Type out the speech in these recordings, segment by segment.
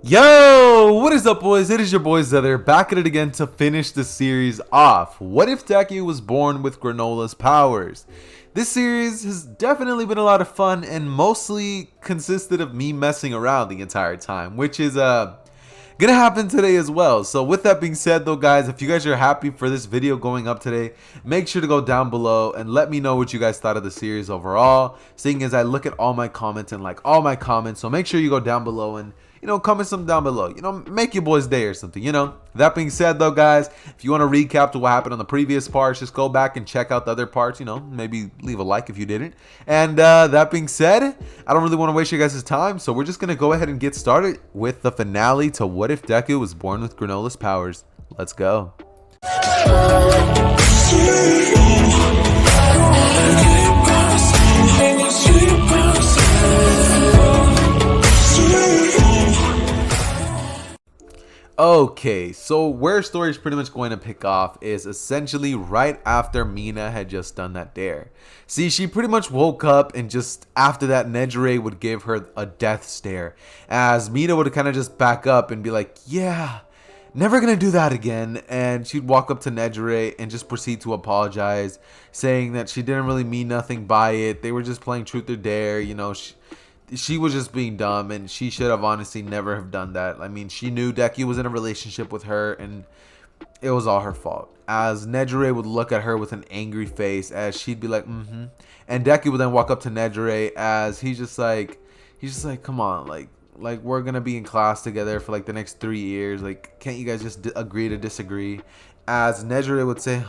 Yo, what is up, boys? It is your boy Zether back at it again to finish the series off. What if Deku was born with Granola's powers? This series has definitely been a lot of fun and mostly consisted of me messing around the entire time, which is gonna happen today as well. So with that being said though, guys, if you guys are happy for this video going up today, make sure to go down below and let me know what you guys thought of the series overall, seeing as I look at all my comments and like all my comments. So make sure you go down below and comment some down below, make your boy's day or something, That being said though, guys, if you want to recap to what happened on the previous parts, just go back and check out the other parts, maybe leave a like if you didn't. And that being said, I don't really want to waste your guys' time, so we're just going to go ahead and get started with the finale to What If Deku Was Born with Granola's Powers. Let's go. Okay, so where story is pretty much going to pick off is essentially right after Mina had just done that dare. See, she pretty much woke up and just after that Nejire would give her a death stare, as Mina would kind of just back up and be like, yeah, never gonna do that again. And she'd walk up to Nejire and just proceed to apologize, saying that she didn't really mean nothing by it. They were just playing truth or dare, she was just being dumb and she should have honestly never have done that. I mean, she knew Deku was in a relationship with her and it was all her fault. As Nejire would look at her with an angry face as she'd be like, and Deku would then walk up to Nejire as he's just like, come on, like we're gonna be in class together for like the next 3 years. Like, can't you guys just agree to disagree? As Nejire would say,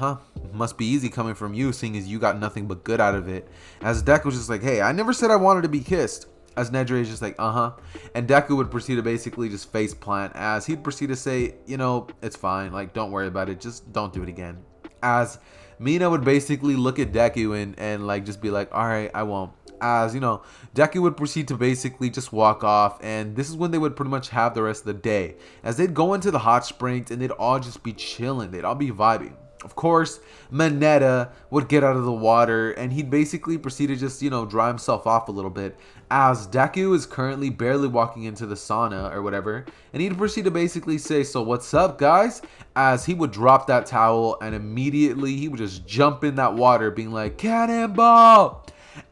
must be easy coming from you, seeing as you got nothing but good out of it. As Deku was just like, hey, I never said I wanted to be kissed. As Nejire is just like, and Deku would proceed to basically just face plant, as he'd proceed to say, it's fine, like, don't worry about it, just don't do it again. As Mina would basically look at Deku and like just be like, alright, I won't. As Deku would proceed to basically just walk off, and this is when they would pretty much have the rest of the day, as they'd go into the hot springs and they'd all just be chilling, they'd all be vibing. Of course, Mineta would get out of the water and he'd basically proceed to just, dry himself off a little bit, as Deku is currently barely walking into the sauna or whatever, and he'd proceed to basically say, so what's up, guys? As he would drop that towel and immediately he would just jump in that water being like, cannonball!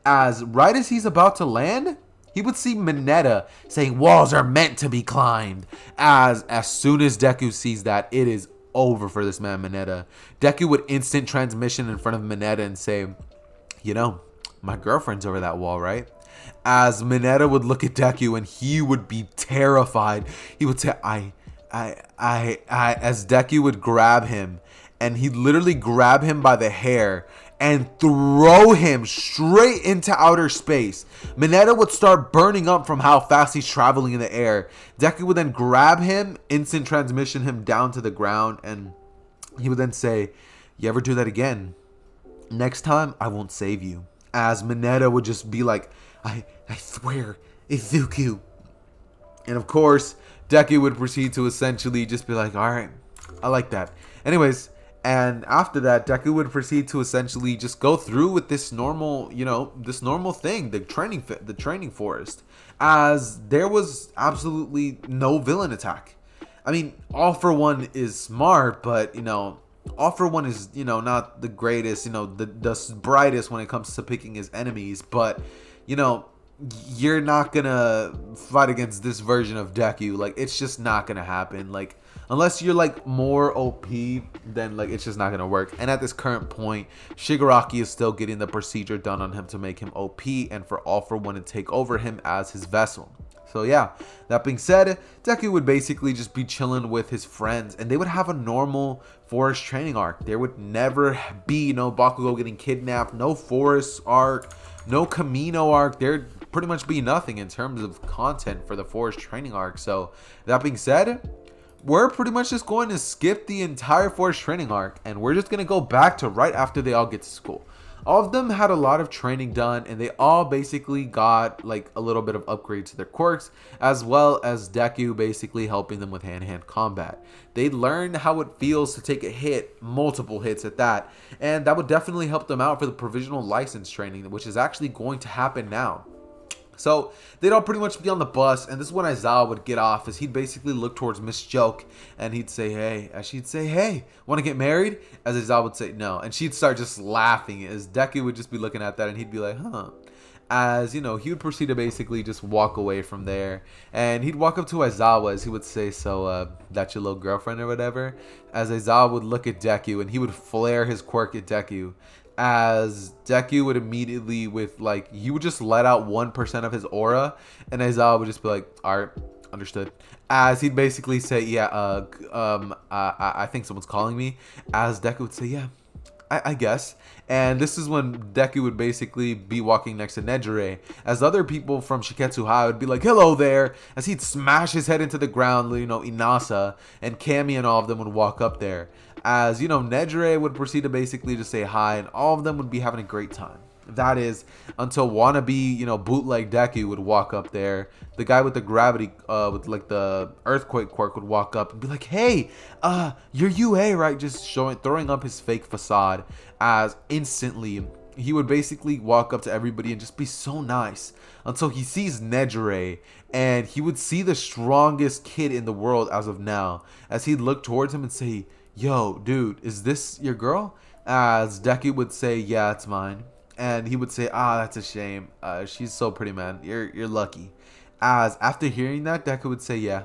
As right as he's about to land, he would see Mineta saying walls are meant to be climbed. As soon as Deku sees that, it is over for this man Mineta. Deku would instant transmission in front of Mineta and say, my girlfriend's over that wall, right? As Mineta would look at Deku and he would be terrified. He would say, as Deku would grab him, and he'd literally grab him by the hair and throw him straight into outer space. Mineta would start burning up from how fast he's traveling in the air. Deku would then grab him, instant transmission him down to the ground, and he would then say, you ever do that again, next time I won't save you. As Mineta would just be like, I swear, Izuku. And of course, Deku would proceed to essentially just be like, alright, I like that. Anyways, and after that, Deku would proceed to essentially just go through with this normal, this normal thing, the training forest, as there was absolutely no villain attack. I mean, All For One is smart, but, All For One is, not the greatest, the brightest when it comes to picking his enemies, but, you're not gonna fight against this version of Deku. Like, it's just not gonna happen. Like, unless you're like more OP, then like it's just not gonna work. And at this current point, Shigaraki is still getting the procedure done on him to make him OP and for All For One to take over him as his vessel. So yeah, that being said, Deku would basically just be chilling with his friends and they would have a normal forest training arc. There would never be no Bakugo getting kidnapped, no forest arc, no Kamino arc. There'd pretty much be nothing in terms of content for the forest training arc. So that being said, we're pretty much just going to skip the entire forest training arc and we're just going to go back to right after they all get to school. All of them had a lot of training done and they all basically got like a little bit of upgrade to their quirks, as well as Deku basically helping them with hand-to-hand combat. They learned how it feels to take a hit, multiple hits at that, and that would definitely help them out for the provisional license training, which is actually going to happen now. So they'd all pretty much be on the bus, and this is when Aizawa would get off, as he'd basically look towards Miss Joke, and he'd say, hey, as she'd say, hey, want to get married? As Aizawa would say, no, and she'd start just laughing, as Deku would just be looking at that, and he'd be like, huh. As, you know, he would proceed to basically just walk away from there, and he'd walk up to Aizawa, as he would say, so, that's your little girlfriend or whatever? As Aizawa would look at Deku, and he would flare his quirk at Deku, as Deku would immediately he would just let out 1% of his aura, and Aizawa would just be like, alright, understood. As he'd basically say, yeah, I think someone's calling me. As Deku would say, yeah, I guess. And this is when Deku would basically be walking next to Nejire, as other people from Shiketsu High would be like, hello there, as he'd smash his head into the ground. You know, Inasa and Kami and all of them would walk up there, as, you know, Nejire would proceed to basically just say hi, and all of them would be having a great time. That is, until wannabe, you know, bootleg Deku would walk up there. The guy with the gravity, with like the earthquake quirk would walk up and be like, hey, you're UA, right? Just throwing up his fake facade, as instantly he would basically walk up to everybody and just be so nice until he sees Nejire, and he would see the strongest kid in the world as of now, as he'd look towards him and say, yo, dude, is this your girl? As Deku would say, yeah, it's mine. And he would say, that's a shame. She's so pretty, man. You're lucky. As after hearing that, Deku would say, yeah.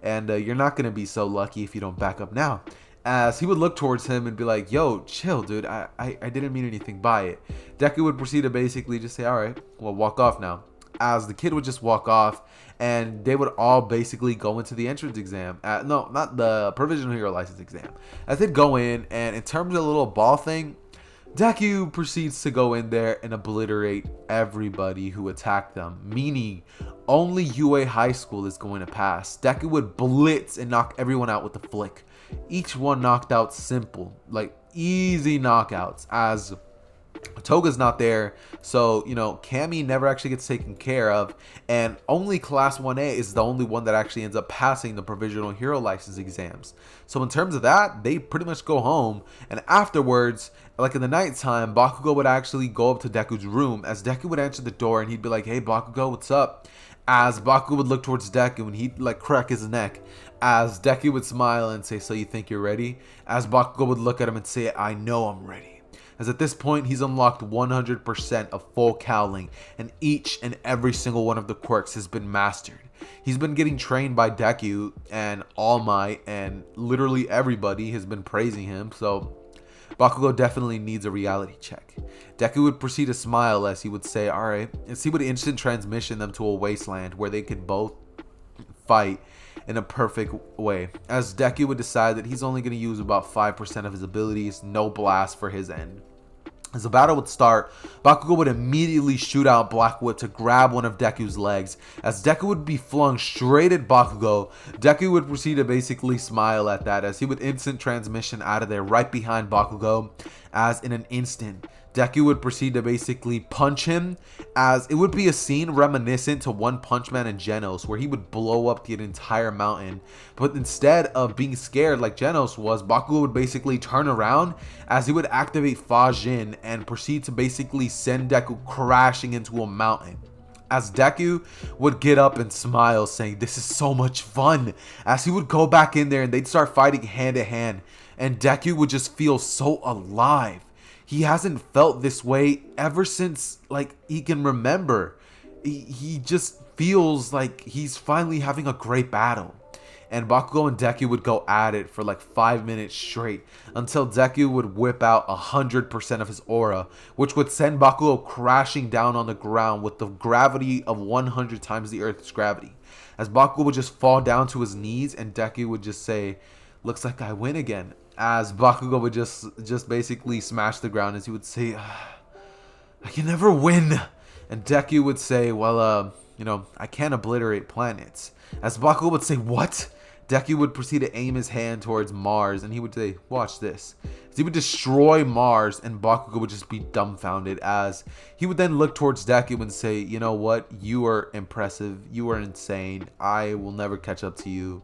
And you're not going to be so lucky if you don't back up now. As he would look towards him and be like, yo, chill, dude. I didn't mean anything by it. Deku would proceed to basically just say, all right, well, walk off now. As the kid would just walk off, and they would all basically go into the entrance exam. No, not the Provisional Hero License exam. As they'd go in, and in terms of the little ball thing, Deku proceeds to go in there and obliterate everybody who attacked them, meaning only UA High School is going to pass. Deku would blitz and knock everyone out with the flick. Each one knocked out simple, like easy knockouts, as Toga's not there, so, you know, Kami never actually gets taken care of, and only Class 1A is the only one that actually ends up passing the Provisional Hero License exams. So in terms of that, they pretty much go home, and afterwards, like in the nighttime, Bakugo would actually go up to Deku's room, as Deku would answer the door, and he'd be like, hey, Bakugo, what's up? As Bakugo would look towards Deku, and he'd like crack his neck, as Deku would smile and say, so you think you're ready? As Bakugo would look at him and say, I know I'm ready. As at this point, he's unlocked 100% of full cowling, and each and every single one of the quirks has been mastered. He's been getting trained by Deku and All Might, and literally everybody has been praising him, so Bakugo definitely needs a reality check. Deku would proceed to smile as he would say, alright, and he would instant transmission them to a wasteland where they could both fight in a perfect way, as Deku would decide that he's only going to use about 5% of his abilities, no blast for his end. As the battle would start, Bakugo would immediately shoot out Blackwood to grab one of Deku's legs. As Deku would be flung straight at Bakugo, Deku would proceed to basically smile at that, as he would instant transmission out of there right behind Bakugo, as in an instant, Deku would proceed to basically punch him, as it would be a scene reminiscent to One Punch Man and Genos, where he would blow up the entire mountain. But instead of being scared like Genos was, Bakugo would basically turn around, as he would activate Fajin and proceed to basically send Deku crashing into a mountain. As Deku would get up and smile, saying, this is so much fun, as he would go back in there and they'd start fighting hand to hand, and Deku would just feel so alive. He hasn't felt this way ever since, like, he can remember. He just feels like he's finally having a great battle. And Bakugo and Deku would go at it for like 5 minutes straight, until Deku would whip out 100% of his aura, which would send Bakugo crashing down on the ground with the gravity of 100 times the Earth's gravity. As Bakugo would just fall down to his knees, and Deku would just say, looks like I win again. As Bakugo would just basically smash the ground, as he would say, I can never win. And Deku would say, well, you know, I can't obliterate planets. As Bakugo would say, what? Deku would proceed to aim his hand towards Mars, and he would say, watch this. As he would destroy Mars, and Bakugo would just be dumbfounded, as he would then look towards Deku and say, you know what? You are impressive. You are insane. I will never catch up to you.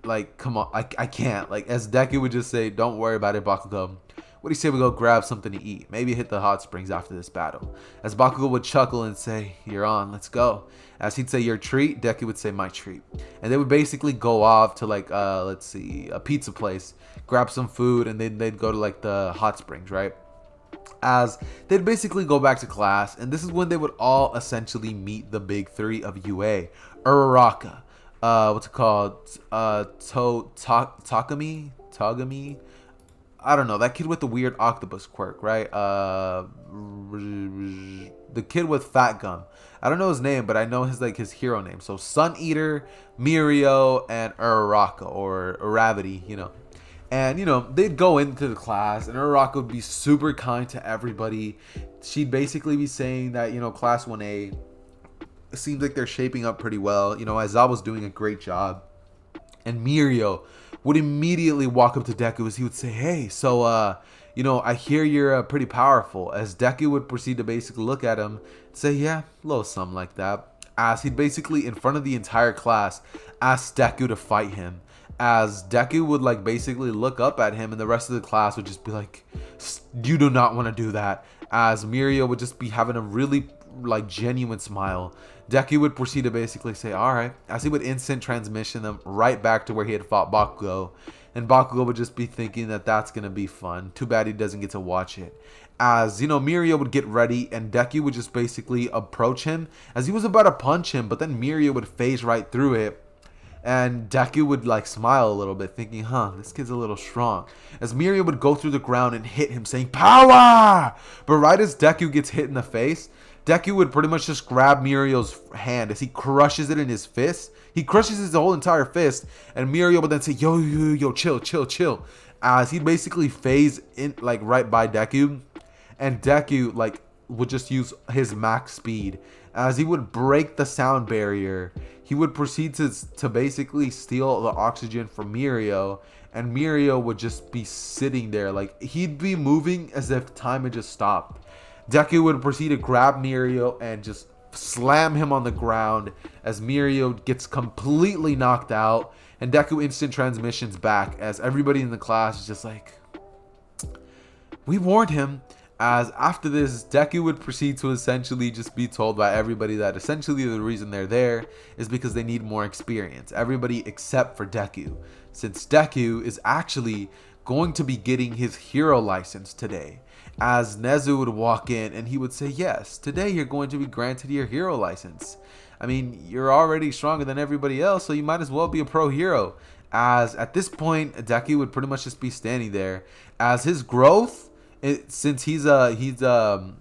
Like, come on, I can't. Like, as Deku would just say, don't worry about it, Bakugo. what do you say we go grab something to eat? Maybe hit the hot springs after this battle. As Bakugo would chuckle and say, you're on, let's go. As he'd say, your treat, Deku would say, my treat. And they would basically go off to like, let's see, a pizza place, grab some food, and then they'd go to like the hot springs, right? As they'd basically go back to class, and this is when they would all essentially meet the big three of UA. Uraraka, what's it called? Togami? I don't know, that kid with the weird octopus quirk, right? The kid with fat gum. I don't know his name, but I know his hero name. So Sun Eater, Mirio, and Uraraka, or Uravity, And, they'd go into the class, and Uraraka would be super kind to everybody. She'd basically be saying that, Class 1A, it seems like they're shaping up pretty well. Aizawa's doing a great job. And Mirio would immediately walk up to Deku as he would say, hey, so, I hear you're pretty powerful. As Deku would proceed to basically look at him and say, yeah, a little something like that. As he'd basically, in front of the entire class, ask Deku to fight him. As Deku would basically look up at him, and the rest of the class would just be like, you do not want to do that. As Mirio would just be having a really genuine smile. Deku would proceed to basically say, alright, as he would instant transmission them right back to where he had fought Bakugo. And Bakugo would just be thinking that that's going to be fun. Too bad he doesn't get to watch it. As, Mirio would get ready, and Deku would just basically approach him as he was about to punch him, but then Mirio would phase right through it. And Deku would smile a little bit, thinking, this kid's a little strong. As Mirio would go through the ground and hit him, saying, power! But right as Deku gets hit in the face, Deku would pretty much just grab Mirio's hand as he crushes it in his fist. He crushes his whole entire fist, and Mirio would then say, yo, chill. As he'd basically phase in, right by Deku. And Deku, would just use his max speed. As he would break the sound barrier, he would proceed to basically steal the oxygen from Mirio, and Mirio would just be sitting there, he'd be moving as if time had just stopped. Deku would proceed to grab Mirio and just slam him on the ground as Mirio gets completely knocked out, and Deku instant transmissions back as everybody in the class is just like, we warned him. As after this, Deku would proceed to essentially just be told by everybody that essentially the reason they're there is because they need more experience. Everybody except for Deku, since Deku is actually going to be getting his hero license today. As Nezu would walk in and he would say, yes, today you're going to be granted your hero license. I mean, you're already stronger than everybody else, so you might as well be a pro hero. As at this point, Deku would pretty much just be standing there. As his growth, since he's from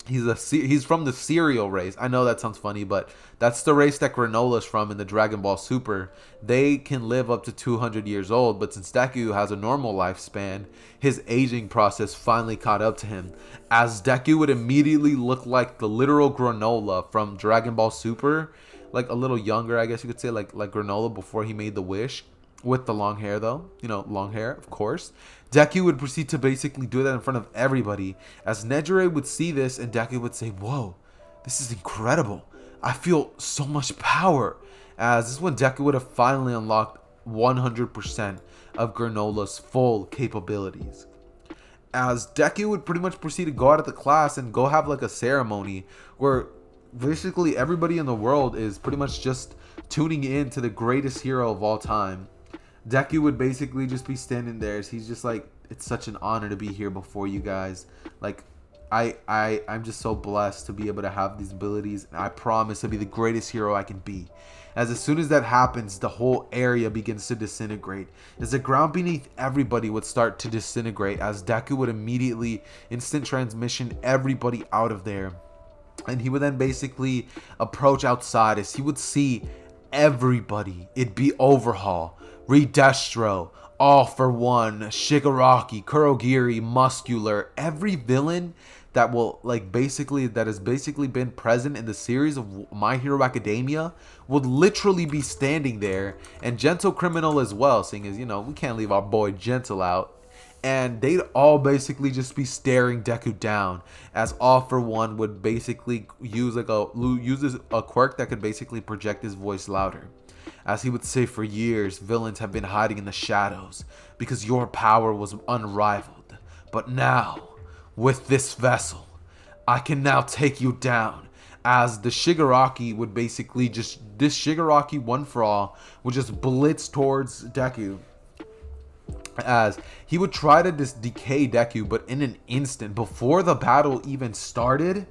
the cereal race. I know that sounds funny, but that's the race that Granola's from in the Dragon Ball Super. They can live up to 200 years old, but since Deku has a normal lifespan, his aging process finally caught up to him. As Deku would immediately look like the literal Granolah from Dragon Ball Super, a little younger, I guess you could say, like Granolah before he made the wish. With the long hair, though. Long hair, of course. Deku would proceed to basically do that in front of everybody. As Nejire would see this, and Deku would say, whoa, this is incredible. I feel so much power. As this is when Deku would have finally unlocked 100% of Granola's full capabilities. As Deku would pretty much proceed to go out of the class and go have a ceremony where basically everybody in the world is pretty much just tuning in to the greatest hero of all time. Deku would basically just be standing there. He's just it's such an honor to be here before you guys. I'm just so blessed to be able to have these abilities. And I promise to be the greatest hero I can be. As soon as that happens, the whole area begins to disintegrate. As the ground beneath everybody would start to disintegrate, as Deku would immediately instant transmission everybody out of there. And he would then basically approach outside as he would see everybody. It'd be Overhaul, Redestro, All For One, Shigaraki, Kurogiri, Muscular, every villain that will that has basically been present in the series of My Hero Academia would literally be standing there, and Gentle Criminal as well, seeing as we can't leave our boy Gentle out. And they'd all basically just be staring Deku down, as All For One would basically use a quirk that could basically project his voice louder. As he would say, for years, villains have been hiding in the shadows because your power was unrivaled. But now, with this vessel, I can now take you down. As the Shigaraki would basically just, this Shigaraki one for all would just blitz towards Deku. As he would try to just decay Deku, but in an instant, before the battle even started,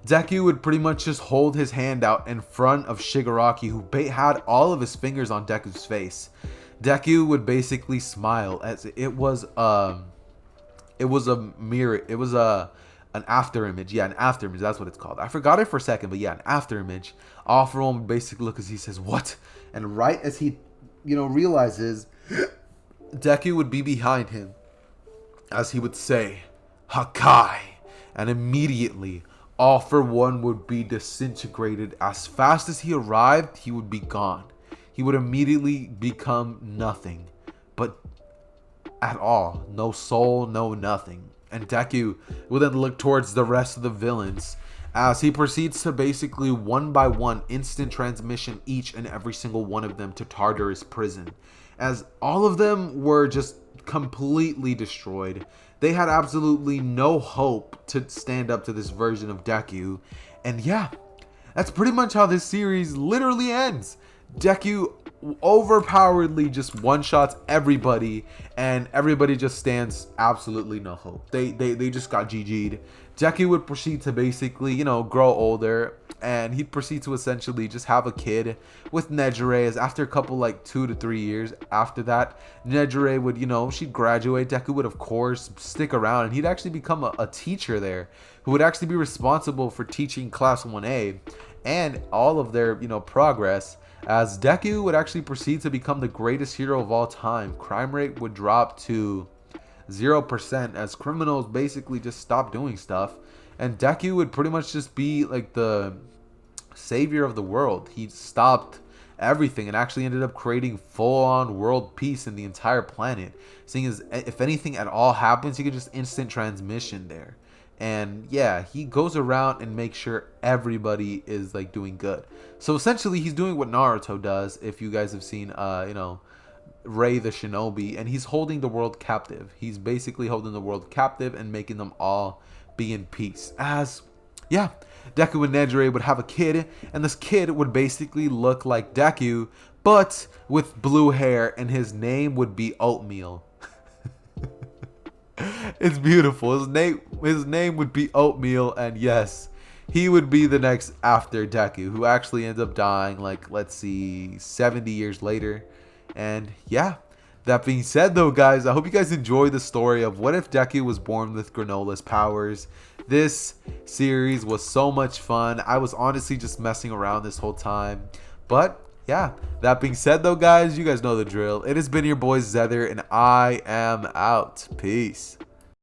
Deku would pretty much just hold his hand out in front of Shigaraki, who had all of his fingers on Deku's face. Deku would basically smile as it was a mirror. It was an after image. Yeah, an after image. That's what it's called. I forgot it for a second, but yeah, an after image. All for one would basically look as he says, "What?" And right as he, realizes Deku would be behind him, as he would say, "Hakai," and immediately All for One would be disintegrated. As fast as he arrived, he would be gone. He would immediately become nothing, but at all. No soul, no nothing. And Deku will then look towards the rest of the villains as he proceeds to basically one by one instant transmission each and every single one of them to Tartarus prison, as all of them were just completely destroyed. They had absolutely no hope to stand up to this version of Deku. And yeah, that's pretty much how this series literally ends. Deku overpoweredly just one-shots everybody, and everybody just stands absolutely no hope. They just got GG'd. Deku would proceed to basically, grow older, and he'd proceed to essentially just have a kid with Nejire. As after a couple, like 2 to 3 years after that, Nejire would, she'd graduate. Deku would, of course, stick around, and he'd actually become a teacher there, who would actually be responsible for teaching Class 1A and all of their, progress. As Deku would actually proceed to become the greatest hero of all time. Crime rate would drop to 0% as criminals basically just stopped doing stuff. And Deku would pretty much just be like the savior of the world. He stopped everything and actually ended up creating full-on world peace in the entire planet. Seeing as if anything at all happens, he could just instant transmission there. And yeah, he goes around and makes sure everybody is like doing good. So essentially, he's doing what Naruto does. If you guys have seen, Rei the Shinobi, and he's holding the world captive. He's basically holding the world captive and making them all be in peace. As yeah, Deku and Nejire would have a kid, and this kid would basically look like Deku, but with blue hair, and his name would be Oatmeal. It's beautiful. His name would be Oatmeal, and yes, he would be the next after Deku, who actually ends up dying, like, let's see, 70 years later. And yeah, that being said though, guys, I hope you guys enjoyed the story of what if Deku was born with Granola's powers. This series was so much fun. I was honestly just messing around this whole time. But yeah, that being said though, guys, you guys know the drill. It has been your boy Zether, and I am out. Peace.